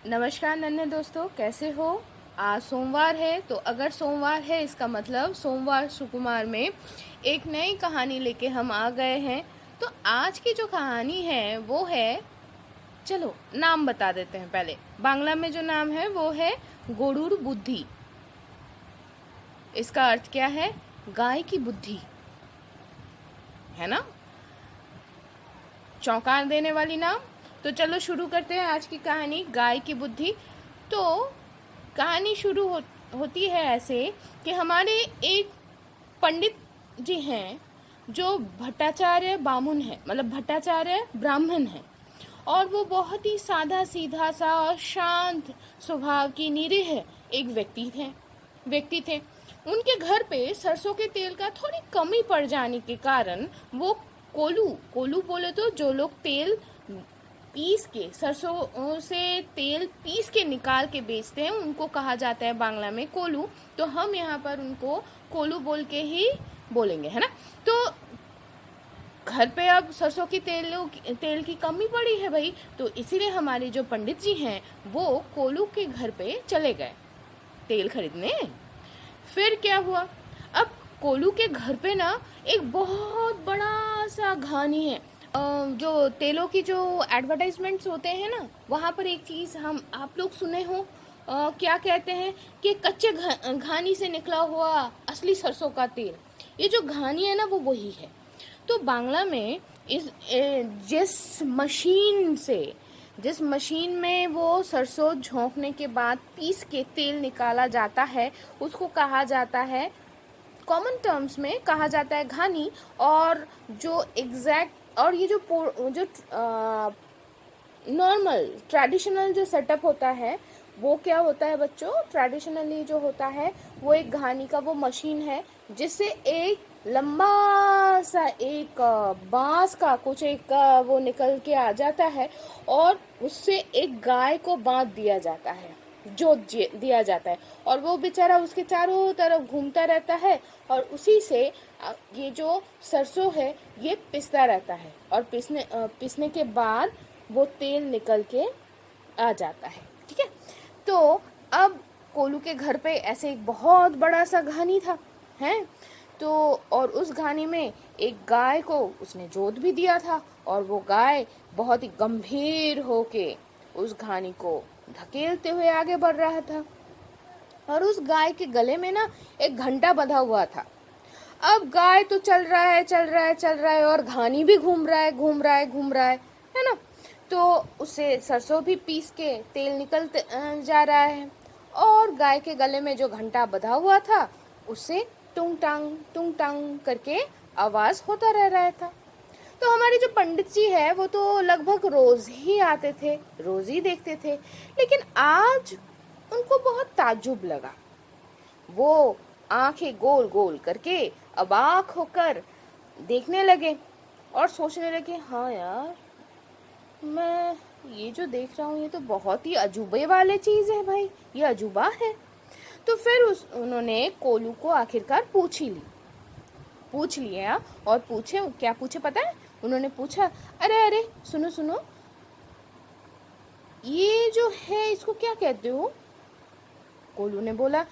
नमस्कार नन्हे दोस्तों, कैसे हो। आज सोमवार है, तो अगर सोमवार है इसका मतलब सोमवार सुकुमार में एक नई कहानी लेके हम आ गए हैं। तो आज की जो कहानी है वो है, चलो नाम बता देते हैं। पहले बांग्ला में जो नाम है वो है गोरुड़ बुद्धि। इसका अर्थ क्या है? गाय की बुद्धि, है ना। चौंका देने वाली नाम। तो चलो शुरू करते हैं आज की कहानी, गाय की बुद्धि। तो कहानी शुरू होती है ऐसे कि हमारे एक पंडित जी हैं जो भट्टाचार्य बामुन है, मतलब भट्टाचार्य ब्राह्मण है। और वो बहुत ही सादा सीधा सा और शांत स्वभाव की निरीह एक व्यक्ति थे। उनके घर पे सरसों के तेल का थोड़ी कमी पड़ जाने के कारण वो कोलू कोलू बोले तो जो लोग तेल पीस के, सरसों से तेल पीस के निकाल के बेचते हैं, उनको कहा जाता है बांग्ला में कोलू। तो हम यहाँ पर उनको कोलू बोल के ही बोलेंगे, है ना। तो घर पे अब सरसों की तेल की कमी पड़ी है भाई, तो इसीलिए हमारे जो पंडित जी हैं वो कोलू के घर पे चले गए तेल खरीदने। फिर क्या हुआ, अब कोलू के घर पे ना एक बहुत बड़ा सा घानी है। जो तेलों की जो एडवर्टाइजमेंट्स होते हैं ना, वहाँ पर एक चीज़ हम आप लोग सुने हो, क्या कहते हैं कि कच्चे घानी से निकला हुआ असली सरसों का तेल। ये जो घानी है ना वो वही है। तो बांग्ला में जिस मशीन में वो सरसों झोंकने के बाद पीस के तेल निकाला जाता है उसको कहा जाता है, कॉमन टर्म्स में कहा जाता है घानी। और जो एग्जैक्ट और ये जो नॉर्मल ट्रेडिशनल जो सेटअप होता है वो क्या होता है बच्चों, ट्रेडिशनली जो होता है वो एक घानी का वो मशीन है जिससे एक लंबा सा एक बांस का कुछ एक वो निकल के आ जाता है और उससे एक गाय को बांध दिया जाता है, जोत दिया जाता है। और वो बेचारा उसके चारों तरफ घूमता रहता है और उसी से ये जो सरसों है ये पिसता रहता है और पिसने के बाद वो तेल निकल के आ जाता है, ठीक है। तो अब कोलू के घर पे ऐसे एक बहुत बड़ा सा घानी था, है। तो और उस घानी में एक गाय को उसने जोत भी दिया था और वो गाय बहुत ही गंभीर होके उस घानी को धकेलते हुए आगे बढ़ रहा था। और उस गाय के गले में ना एक घंटा बंधा हुआ था। अब गाय तो चल रहा है और घानी भी घूम रहा है ना। तो उससे सरसों भी पीस के तेल निकलते जा रहा है और गाय के गले में जो घंटा बंधा हुआ था उससे टुंग टांग करके आवाज होता रह रहा था। तो हमारे जो पंडित जी है वो तो लगभग रोज ही आते थे, रोज ही देखते थे, लेकिन आज उनको बहुत ताज्जुब लगा। वो आंखें गोल गोल करके अबाक होकर देखने लगे और सोचने लगे, हाँ यार, मैं ये जो देख रहा हूँ ये तो बहुत ही अजूबे वाले चीज है भाई, ये अजूबा है। तो फिर उन्होंने कोलू को आखिरकार पूछ लिया। और क्या पूछे पता है? उन्होंने पूछा, अरे अरे सुनो सुनो, ये जो है इसको क्या कहते हो? कोलू ने बोला,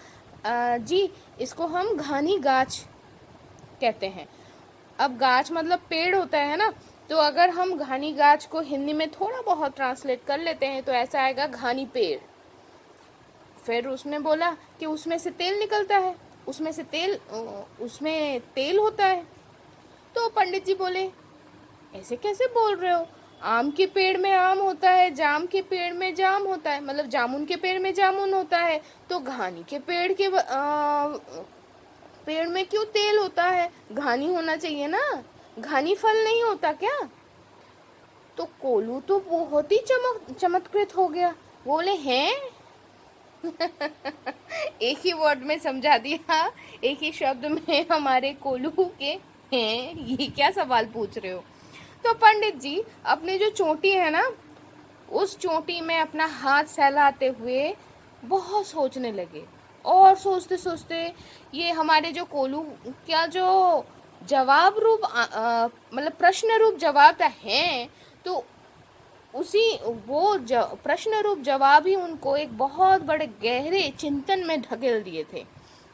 जी इसको हम घानी गाछ कहते हैं। अब गाछ मतलब पेड़ होता है ना, तो अगर हम घानी गाछ को हिंदी में थोड़ा बहुत ट्रांसलेट कर लेते हैं तो ऐसा आएगा घानी पेड़। फिर उसने बोला कि उसमें से तेल निकलता है, उसमें तेल होता है। तो पंडित जी बोले, ऐसे कैसे बोल रहे हो? आम के पेड़ में आम होता है, जाम के पेड़ में जाम होता है, मतलब जामुन के पेड़ में जामुन होता है, तो घानी के पेड़ में क्यों तेल होता है? घानी होना चाहिए ना, घानी फल नहीं होता क्या? तो कोलू तो बहुत ही चमत्कृत हो गया, बोले हैं। एक ही वर्ड में समझा दिया, एक ही शब्द में हमारे कोलू के हैं, ये क्या सवाल पूछ रहे हो? तो पंडित जी अपने जो चोटी है ना, उस चोटी में अपना हाथ सहलाते हुए बहुत सोचने लगे। और सोचते सोचते ये हमारे जो कोलू क्या जो जवाब रूप मतलब प्रश्न रूप जवाब है, तो उसी वो प्रश्न रूप जवाब ही उनको एक बहुत बड़े गहरे चिंतन में ढकेल दिए थे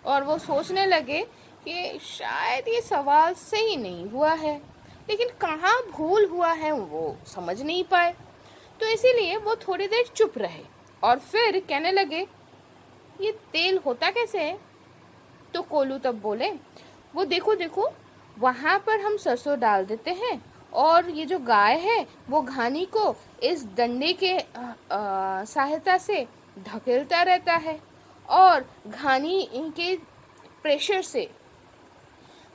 और वो सोचने लगे कि शायद ये सवाल सही नहीं हुआ है, लेकिन कहाँ भूल हुआ है वो समझ नहीं पाए। तो इसीलिए वो थोड़ी देर चुप रहे और फिर कहने लगे, ये तेल होता कैसे है? तो कोलू तब बोले, वो देखो देखो, वहां पर हम सरसों डाल देते हैं और ये जो गाय है वो घानी को इस डंडे के सहायता से धकेलता रहता है और घानी इनके प्रेशर से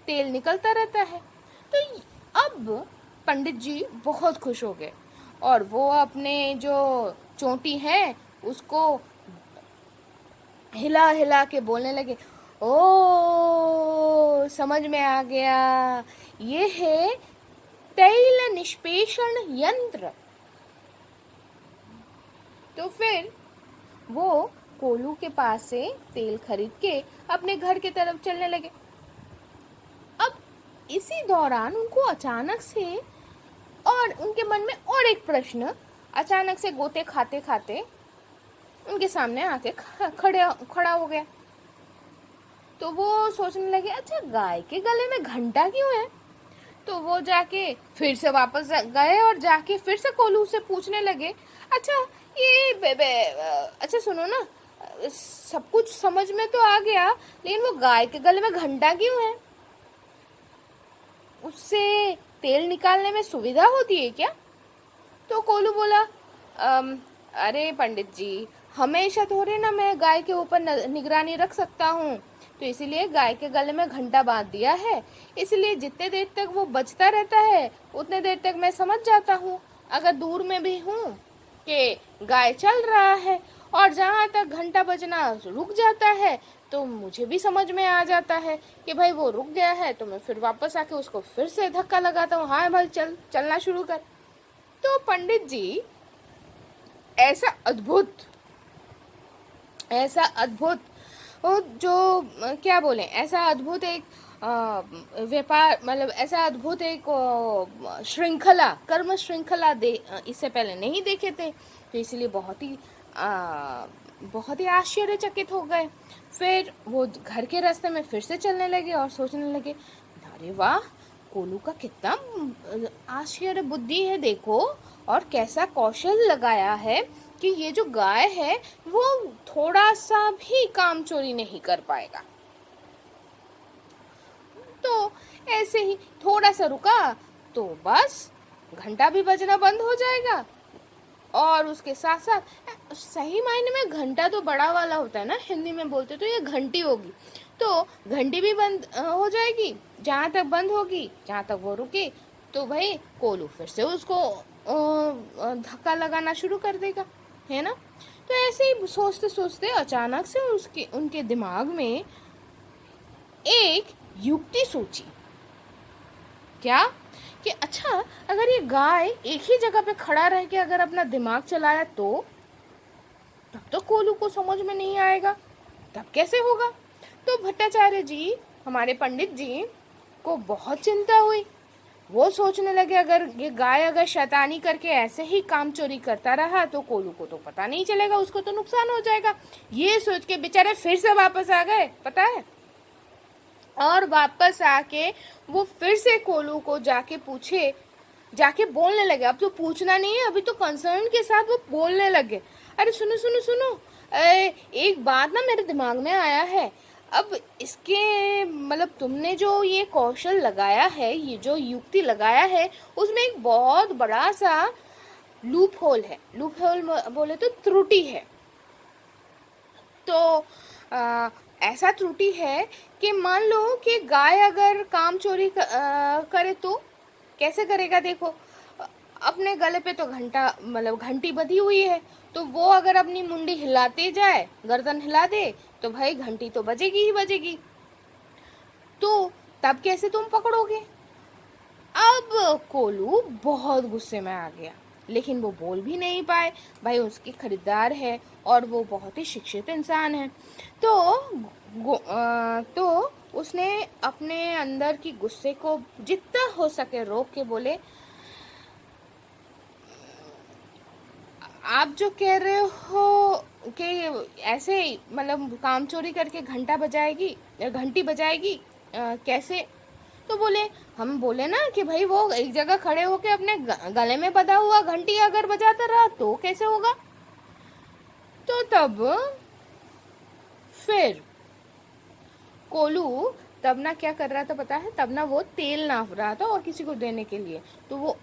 तेल निकलता रहता है। तो अब पंडित जी बहुत खुश हो गए और वो अपने जो चोटी है उसको हिला हिला के बोलने लगे, ओ समझ में आ गया, ये है तैल निष्पेषण यंत्र। तो फिर वो कोलू के पास से तेल खरीद के अपने घर की तरफ चलने लगे। अब इसी दौरान उनको अचानक से और उनके मन में और एक प्रश्न अचानक से गोते खाते खाते उनके सामने आके खड़ा हो गया। तो वो सोचने लगे, अच्छा गाय के गले में घंटा क्यों है? तो वो जाके फिर से वापस गए और जाके फिर से कोलू से पूछने लगे, अच्छा ये अच्छा सुनो ना, सब कुछ समझ में तो आ गया, लेकिन वो गाय के गले में घंटा क्यों है? उससे तेल निकालने में सुविधा होती है क्या? तो कोलू बोला, अरे पंडित जी, हमेशा थोड़े ना मैं गाय के ऊपर निगरानी रख सकता हूँ, तो इसीलिए गाय के गले में घंटा बांध दिया है। इसलिए जितने देर तक वो बजता रहता है उतने देर तक मैं समझ जाता हूँ। अगर दूर में भी हूँ कि गाय चल रहा है और जहाँ तक घंटा बजना रुक जाता है तो मुझे भी समझ में आ जाता है कि भाई वो रुक गया है, तो मैं फिर वापस आके उसको फिर से धक्का लगाता हूँ, हाँ भाई चलना शुरू कर। तो पंडित जी ऐसा अद्भुत जो क्या बोले, ऐसा अद्भुत एक व्यापार, मतलब ऐसा अद्भुत एक श्रृंखला, कर्म श्रृंखला इससे पहले नहीं देखे थे। तो इसलिए बहुत ही आश्चर्यचकित हो गए। फिर वो घर के रास्ते में फिर से चलने लगे और सोचने लगे, अरे वाह, कोलू का कितना आश्चर्य बुद्धि है देखो, और कैसा कौशल लगाया है कि ये जो गाय है वो थोड़ा सा भी काम चोरी नहीं कर पाएगा। तो ऐसे ही थोड़ा सा रुका तो बस घंटा भी बजना बंद हो जाएगा और उसके साथ साथ सही मायने में घंटा तो बड़ा वाला होता है ना, हिंदी में बोलते तो ये घंटी होगी, तो घंटी भी बंद हो जाएगी, जहाँ तक बंद होगी, जहाँ तक वो रुके, तो भाई कोलू फिर से उसको धक्का लगाना शुरू कर देगा, है ना। तो ऐसे ही सोचते सोचते अचानक से उनके दिमाग में एक युक्ति सोची। क्या? कि अच्छा, अगर ये गाय एक ही जगह पे खड़ा रह के अगर अपना दिमाग चलाया तो तब तो कोलू को समझ में नहीं आएगा, तब कैसे होगा? तो भट्टाचार्य जी, हमारे पंडित जी को बहुत चिंता हुई। वो सोचने लगे, अगर ये गाय अगर शैतानी करके ऐसे ही काम चोरी करता रहा तो कोलू को तो पता नहीं चलेगा, उसको तो नुकसान हो जाएगा। ये सोच के बेचारे फिर से वापस आ गए, पता है, और वापस आके वो फिर से कोलू को जाके बोलने लगे। अब तो पूछना नहीं है, अभी तो कंसर्न के साथ वो बोलने लगे, अरे सुनो सुनो सुनो, एक बात ना मेरे दिमाग में आया है। अब इसके मतलब तुमने जो ये कौशल लगाया है, ये जो युक्ति लगाया है, उसमें एक बहुत बड़ा सा लूप होल है। लूप होल बोले तो त्रुटि है। तो ऐसा त्रुटि है कि मान लो कि गाय अगर काम चोरी करे तो कैसे करेगा? देखो, अपने गले पे तो घंटी बंधी हुई है, तो वो अगर अपनी मुंडी हिलाते जाए, गर्दन हिला दे, तो भाई घंटी तो बजेगी ही बजेगी। तो तब कैसे तुम पकड़ोगे? अब कोलू बहुत गुस्से में आ गया, लेकिन वो बोल भी नहीं पाए, भाई उसके खरीदार है और वो बहुत ही शिक्षित इंसान है। तो उसने अपने अंदर की गुस्से को जितना हो सके रोक के बोले, आप जो कह रहे हो कि ऐसे ही मतलब काम चोरी करके घंटी बजाएगी, कैसे? तो बोले, हम बोले ना कि भाई वो एक जगह खड़े होके अपने गले में बंधा हुआ घंटी अगर बजाता रहा तो कैसे होगा? तो तब फिर कोलू तब ना क्या कर रहा था पता है? तब ना वो तेल नाप रहा था और किसी को देने के लिए। तो वो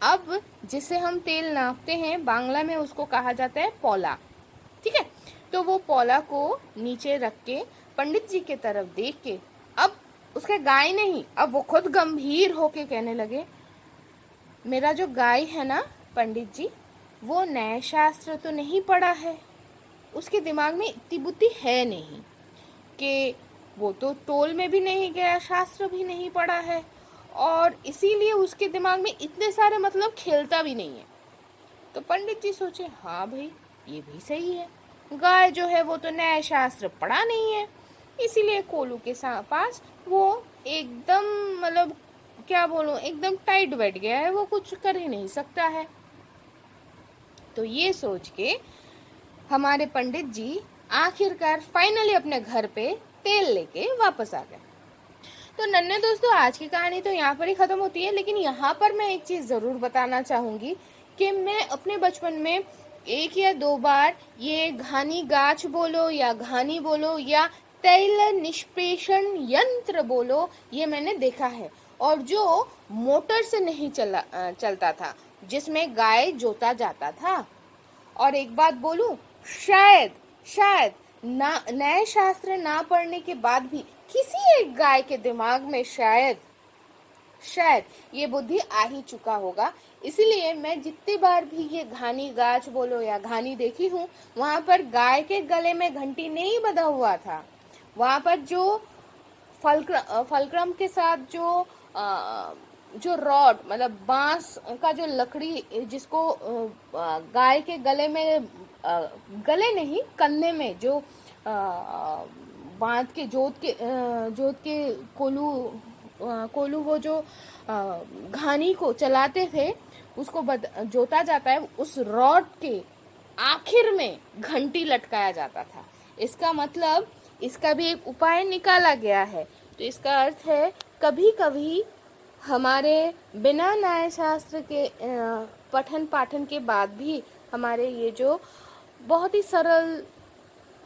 अब जिसे हम तेल नापते हैं बांग्ला में उसको कहा जाता है पौला, ठीक है? तो वो पौला को नीचे रख के पंडित जी के तरफ देख के अब उसके गाय नहीं, अब वो खुद गंभीर होके कहने लगे, मेरा जो गाय है ना पंडित जी, वो न्याय शास्त्र तो नहीं पढ़ा है, उसके दिमाग में इतनी बुद्धि है नहीं कि वो तो टोल में भी नहीं गया, शास्त्र भी नहीं पढ़ा है, और इसीलिए उसके दिमाग में इतने सारे मतलब खेलता भी नहीं है। तो पंडित जी सोचे, हाँ भाई ये भी सही है, गाय जो है वो तो न्याय शास्त्र पढ़ा नहीं है, इसीलिए कोलू के पास वो एकदम मतलब क्या बोलूं, एकदम टाइट बैठ गया है, वो कुछ कर ही नहीं सकता है। तो ये सोच के हमारे पंडित जी आखिरकार फाइनली अपने घर पे तेल लेके वापस आ गए। तो नन्हे दोस्तों, आज की कहानी तो यहाँ पर ही खत्म होती है, लेकिन यहाँ पर मैं एक चीज जरूर बताना चाहूंगी कि मैं अपने बचपन में एक या दो बार ये घानी गाछ बोलो या घानी बोलो या तेल निष्पेषण यंत्र बोलो, ये मैंने देखा है, और जो मोटर से नहीं चलता था, जिसमें गाय जोता जाता था। और एक बात बोलूं, शायद शायद ना न्याय शास्त्र ना पढ़ने के बाद भी किसी एक गाय के दिमाग में शायद ये बुद्धि आ ही चुका होगा। इसलिए मैं जितनी बार भी ये घानी गाछ बोलो या घानी देखी हूँ, वहां पर गाय के गले में घंटी नहीं बंधा हुआ था, वहां पर जो फलक्रम के साथ जो रॉड मतलब बांस का जो लकड़ी, जिसको गाय के गले में गले नहीं कंधे में जो बांध के जोत के कोलू वो जो घानी को चलाते थे, उसको जोता जाता है, उस रॉड के आखिर में घंटी लटकाया जाता था। इसका मतलब इसका भी एक उपाय निकाला गया है। तो इसका अर्थ है कभी कभी हमारे बिना न्याय शास्त्र के पठन पाठन के बाद भी हमारे ये जो बहुत ही सरल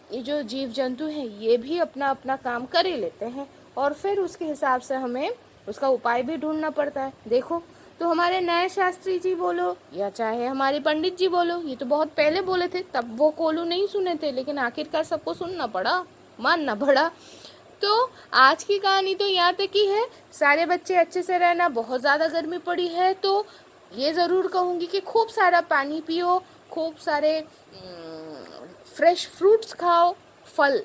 ये जो जीव जंतु हैं, ये भी अपना अपना काम कर ही लेते हैं, और फिर उसके हिसाब से हमें उसका उपाय भी ढूंढना पड़ता है। देखो, तो हमारे न्याय शास्त्री जी बोलो या चाहे हमारे पंडित जी बोलो, ये तो बहुत पहले बोले थे, तब वो कोलू नहीं सुने थे, लेकिन आखिरकार सबको सुनना पड़ा, मानना पड़ा। तो आज की कहानी तो यहाँ तक ही है। सारे बच्चे अच्छे से रहना, बहुत ज़्यादा गर्मी पड़ी है तो ये ज़रूर कहूँगी कि खूब सारा पानी पियो, खूब सारे फ्रेश फ्रूट्स खाओ, फल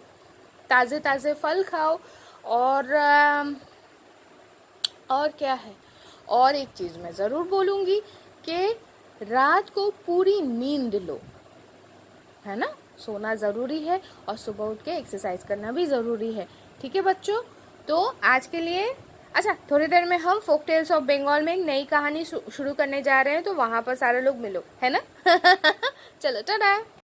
ताज़े ताज़े फल खाओ, और क्या है, और एक चीज़ मैं ज़रूर बोलूँगी कि रात को पूरी नींद लो, है ना, सोना ज़रूरी है, और सुबह उठ के एक्सरसाइज करना भी ज़रूरी है। ठीक है बच्चों, तो आज के लिए अच्छा, थोड़ी देर में हम फोक टेल्स ऑफ बंगाल में एक नई कहानी शुरू करने जा रहे हैं, तो वहाँ पर सारे लोग मिलो, है ना। चलो टाटा।